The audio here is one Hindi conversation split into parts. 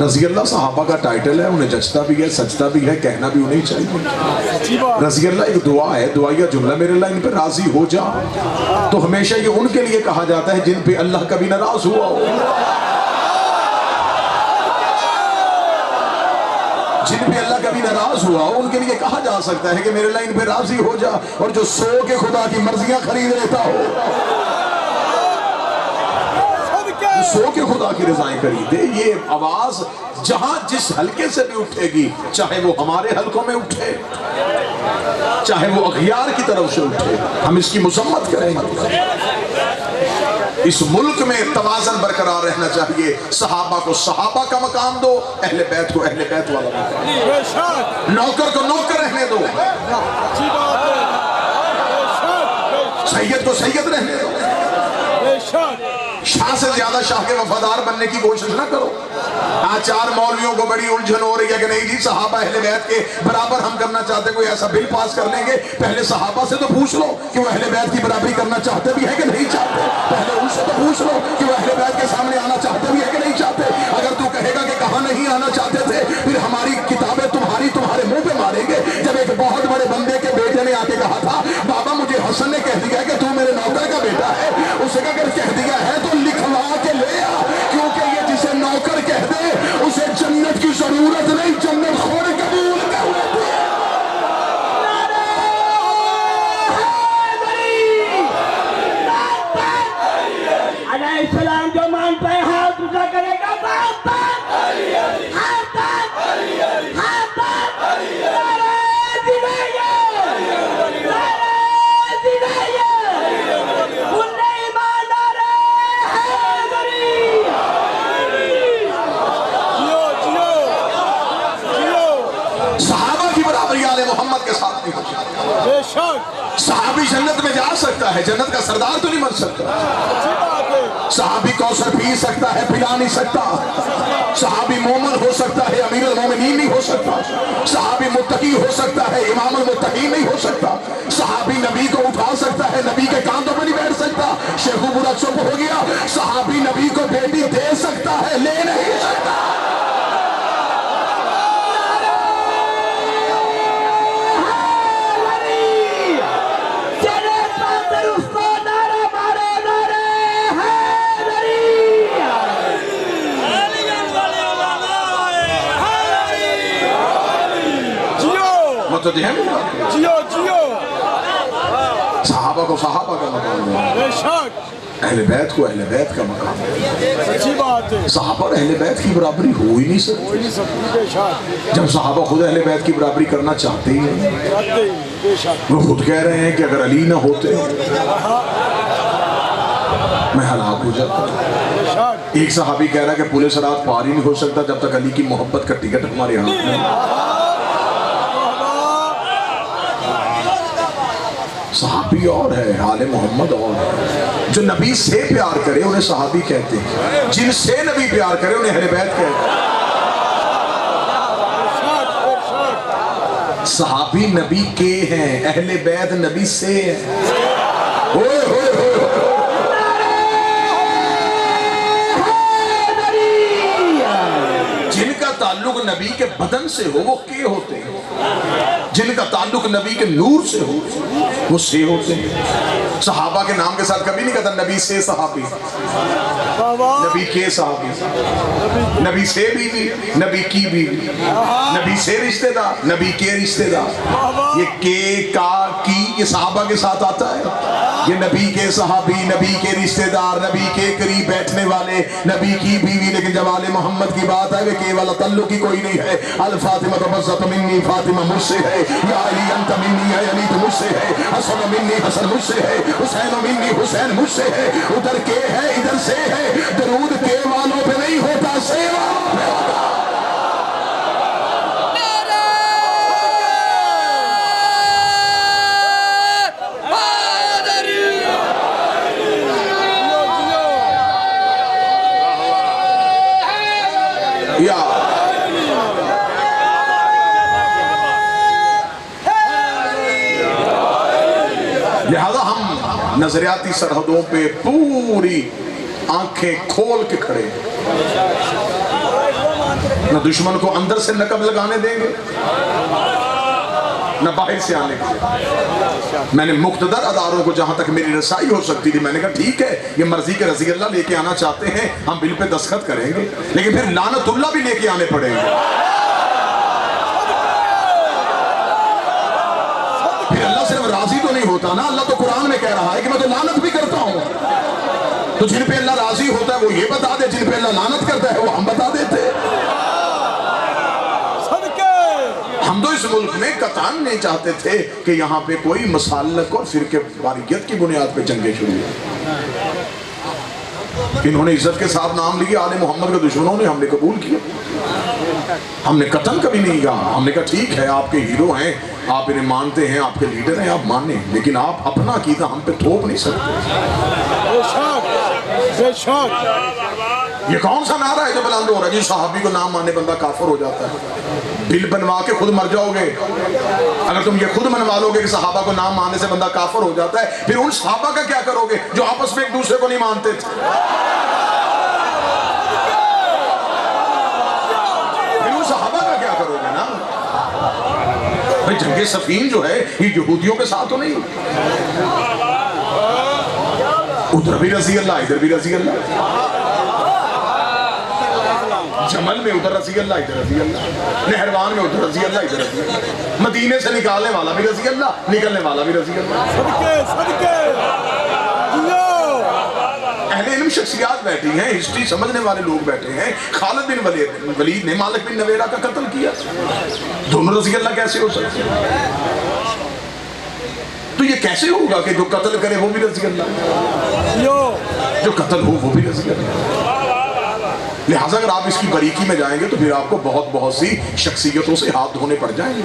रज़ी अल्लाह सहाबा का टाइटल है, उन्हें जचता भी है, सजता भी है, कहना भी उन्हें चाहिए। रज़ी अल्लाह एक दुआ है, दुआया जुमला, मेरे अल्लाह इन पे राजी हो जा। तो हमेशा ये उनके लिए कहा जाता है जिन पे अल्लाह कभी नाराज हुआ हो, जिन पे अल्लाह कभी नाराज हुआ हो, उनके लिए कहा जा सकता है कि मेरे अल्लाह इन पे राजी हो जा। और जो सो के खुदा की मर्जियां खरीद लेता हो, सो के खुदा की रज़ाएं खरीदे, ये आवाज जहां जिस हल्के से भी उठेगी, चाहे वो हमारे हल्कों में उठे, चाहे वो अखियार की तरफ से उठे, हम इसकी मुसम्मत करेंगे। इस मुल्क में तवाज़न बरकरार रहना चाहिए। सहाबा को सहाबा का मकाम दो, अहले बैत को अहले बैत वाला मकाम, नौकर को नौकर रहने दो, सैयद को सैयद रहने दो। शाह से ज्यादा शाह के वफादार बनने की कोशिश ना करो। आज 4 मौलवियों को बड़ी उलझन हो रही है कि नहीं जी सहाबा अहले बैत के बराबर हम करना चाहते, कोई ऐसा बिल पास कर लेंगे। पहले सहाबा से तो पूछ लो कि वो अहले बैत की बराबरी करना चाहते भी है कि नहीं चाहते। पहले उनसे तो पूछ लो कि वो अहले बैत के सामने आना चाहते भी है कि नहीं चाहते। अगर तू कहेगा कि कहाँ नहीं आना चाहते थे, फिर हमारी किताबें तुम्हारे मुंह पे मारेंगे। जब एक बहुत बड़े बंदे के बेटे ने आके कहा था, बाबा मुझे हसन ने कह दिया कि तू मेरे नौकर का बेटा है, उसे अगर कह दिया है तो लिखवा के ले आ, क्योंकि ये जिसे नौकर कह दे उसे जन्नत की जरूरत नहीं, जन्नत खोर कबूल कर लेती है। सलाम जो मानता है हाथ ऊंचा करेगा, सहाबी जन्नत में जा सकता है, जन्नत का सरदार तो नहीं बन सकता। सहाबी कौसर पी सकता है, पिला नहीं सकता। सहाबी मोमिन हो सकता है, अमीरुल मोमिनीन नहीं हो सकता। सहाबी मुत्तकी हो सकता है, इमामुल मुत्तकीन नहीं हो सकता। सहाबी नबी को उठा सकता है, नबी के कांधों पर नहीं बैठ सकता। शेखू बुरा चुप हो गया। सहाबी नबी को बेटी दे सकता है, ले नहीं सकता। तो जियो जियो सहाबा को सहाबा का मकाम है, अहले बैत को अहले बैत का मकाम है। सच्ची बात है। सहाबा और अहले बैत की बराबरी हो ही नहीं सकती। जब सहाबा खुद अहले बैत की बराबरी करना चाहते ही नहीं। वो खुद कह रहे हैं कि अगर अली ना होते मैं हलाक हो जाता। एक सहाबी कह रहा है कि पुलिस रात पार ही नहीं हो सकता जब तक अली की मोहब्बत का टिकट हमारे हाथ में। सहाबी और है, आले मोहम्मद और है। जो नबी से प्यार करे उन्हें सहाबी कहते हैं, जिनसे नबी प्यार करे उन्हें अहले बैत कहते हैं। सहाबी नबी के हैं, अहले बैत नबी से हैं। ओए होए होए जिनका ताल्लुक नबी के बदन से हो वो के होते हैं, जिनका ताल्लुक नबी के नूर से हो वो से होते हैं। सहाबा के नाम के साथ कभी नहीं कहता नबी से सहाबी, नबी के सहाबी, नबी से बीवी, नबी की बीवी, नबी से रिश्तेदार, नबी के रिश्तेदार। ये के का की ये सहाबा के साथ आता है। ये नबी के सहाबी, नबी के रिश्तेदार, नबी के करीब बैठने वाले, नबी की बीवी। लेकिन जब आले मोहम्मद की बात है वे केवल तल्लुक की कोई नहीं है। अल फातिमा तबस्सत मिन्नी, फातिमा मुझसे है। या अली अंत मिन्नी, या अली तो मुझसे है। हसन मिन्नी, हसन मुझसे है। हुसैन मिन्नी, हुसैन मुझसे है। उधर के है इधर से है। दरूद के वालों पे नहीं होता, से वालों पे होता। लिहाजा हम नजरियाती सरहदों पे पूरी आंखें खोल के खड़े हैं। दुश्मन को अंदर से नकब लगाने देंगे न बाहर से आने के। मैंने मुख्तदर अदारों को जहां तक मेरी रसाई हो सकती थी मैंने कहा ठीक है, ये मर्जी के रजी अल्लाह लेके आना चाहते हैं, हम बिल पे दस्तखत करेंगे, लेकिन फिर लानतुल्लाह भी लेके आने पड़ेंगे। फिर अल्लाह सिर्फ राजी तो नहीं होता ना, अल्लाह तो कुरान में कह रहा है कि मैं तो लानत भी करता हूं। तो जिन पे अल्लाह राजी होता है वो ये बता दे, जिन पे अल्लाह लानत करता है वो हम बता देते। हम तो इस मुल्क में कतान नहीं चाहते थे कि यहाँ पे कोई मसालक और फिरके वारियत की बुनियाद पे जंगे शुरू हो। इन्होंने इज्जत के साथ नाम लिया, आले मोहम्मद के दुश्मनों ने, हमने कबूल किया। हमने कतल कभी नहीं कहा। हमने कहा ठीक है आपके हीरो हैं, आप इन्हें मानते हैं, आपके लीडर हैं, आप माने, लेकिन आप अपना कीता हम पे थोप नहीं सकते। ये कौन सा नारा है जो बुलंद हो रहा है जी सहाबी को नाम मानने बंदा काफिर हो जाता है? दिल बनवा के खुद मर जाओगे। अगर तुम ये खुद मनवा लोगे कि सहाबा को नाम मानने से बंदा काफिर हो जाता है, फिर उन सहाबा का क्या करोगे जो आपस में एक दूसरे को नहीं मानते थे? फिर उन सहाबा का क्या करोगे ना भाई? जंगे सफीन जो है ये यहूदियों के साथ तो नहीं, उधर भी रजी अल्लाह इधर भी रजी अल्लाह, जमल में उधर रजी अल्लाह इधर रजी अल्लाह, नहरवान में उधर रजी अल्लाह इधर रजी अल्लाह, मदीने से निकालने वाला भी रजी अल्लाह, निकलने वाला भी रजी अल्लाह। अहले इल्म शख्सियात बैठी हैं, हिस्ट्री समझने वाले लोग बैठे हैं। खालिद बिन वलीद ने मालिक बिन नवेरा का कत्ल किया, दोनों रजी अल्लाह कैसे हो सकते? तो ये कैसे होगा कि जो कत्ल करे वो भी रजी अल्लाह, जो कत्ल हो वो भी रजी अल्लाह? लिहाजा अगर आप इसकी बारीकी में जाएंगे तो फिर आपको बहुत बहुत सी शख्सियतों से हाथ धोने पड़ जाएंगे।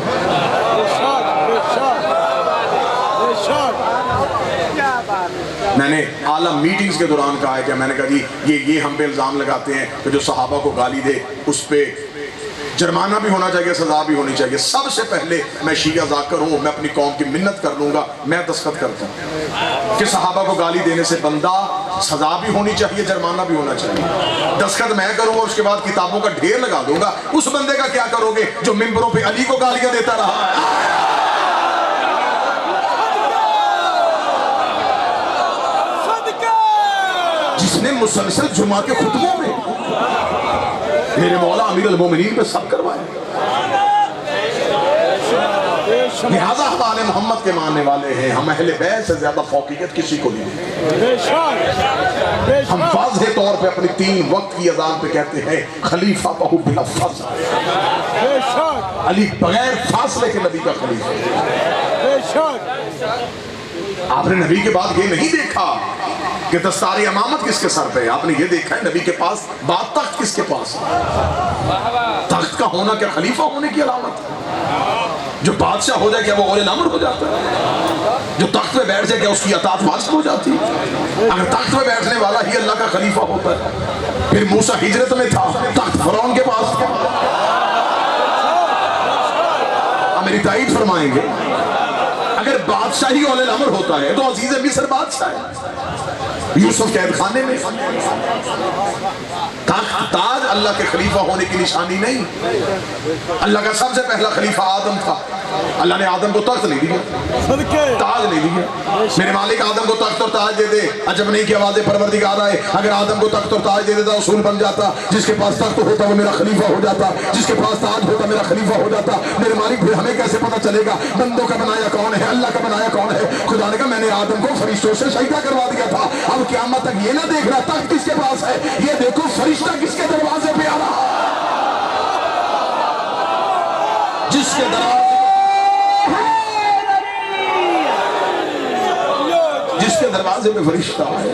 मैंने आला मीटिंग्स के दौरान कहा है कि मैंने कहा जी ये हम पे इल्ज़ाम लगाते हैं कि जो सहाबा को गाली दे उस पर जुर्माना भी होना चाहिए, सजा भी होनी चाहिए। सबसे पहले मैं शिया जाकर हूँ, मैं अपनी कौम की मिन्नत कर लूँगा, मैं दस्तखत करता हूँ कि सहाबा को गाली देने से बंदा सजा भी होनी चाहिए, जुर्माना भी होना चाहिए। दस्तखत मैं करूँगा, उसके बाद किताबों का ढेर लगा दूंगा। उस बंदे का क्या करोगे जो मिंबरों पे अली को गालियाँ देता रहा है? जिसने मुसलसल जुमा के खुतबों में मेरे मौला अमीर अल मोमिनीन पे सब करवाए। लिहाजा हम आले मोहम्मद के मानने वाले हैं, हम अहले बैत से ज्यादा फौकियत किसी को नहीं देते। हम वाज़ेह तौर पे अपनी 3 वक्त की अज़ान पे कहते हैं खलीफा बहु बिला फज़्ल, अली बगैर फासले के नबी का खलीफा। आपने नबी के बाद ये नहीं देखा कि दस्तारी अमामत किसके सर पे है, आपने ये देखा है नबी के पास बात तख्त किसके पास है। तख्त का होना क्या खलीफा होने की अलामत है? जो बादशाह हो जाए क्या वो औले अमर हो जाता है? जो तख्त पे बैठ जाए क्या उसकी अतात वाजिब हो जाती है? अगर तख्त पे बैठने वाला ही अल्लाह का खलीफा होता है, फिर मूसा हिजरत में था, तख्त फिरौन के पास था। आप मेरी ताईद फरमाएंगे, अगर बादशाह ही औले अमर होता है तो अजीज मिस्र बादशाह है, यूसुफ कैद खाने में। ताज अल्लाह के खलीफा होने की निशानी नहीं। अल्लाह का सबसे पहला खलीफा आदम था, अल्लाह ने आदम को तख्त नहीं दिया, ताज नहीं दिया। मेरे मालिक आदम को तख्त और ताज दे दे, अजब नहीं कि आवाज़ परवरदिगार आए। अगर आदम को तख्त और ताज दे देता उसूल बन जाता, जिसके पास तख्त होता वो मेरा खलीफा हो जाता, जिसके पास ताज होता मेरा खलीफा हो जाता। मेरे मालिक फिर हमें कैसे पता चलेगा बंदों का बनाया कौन है, अल्लाह का बनाया कौन है? खुदा ने कहा मैंने आदम को फरिश्तों से सजदा करवा दिया था। अब क़यामत तक ये ना देख रहा तख्त किसके पास है, ये देखो फरिश्ता किसके दरवाजे पे आ रहा है। जिसके दरवाजे पे फरिश्ता है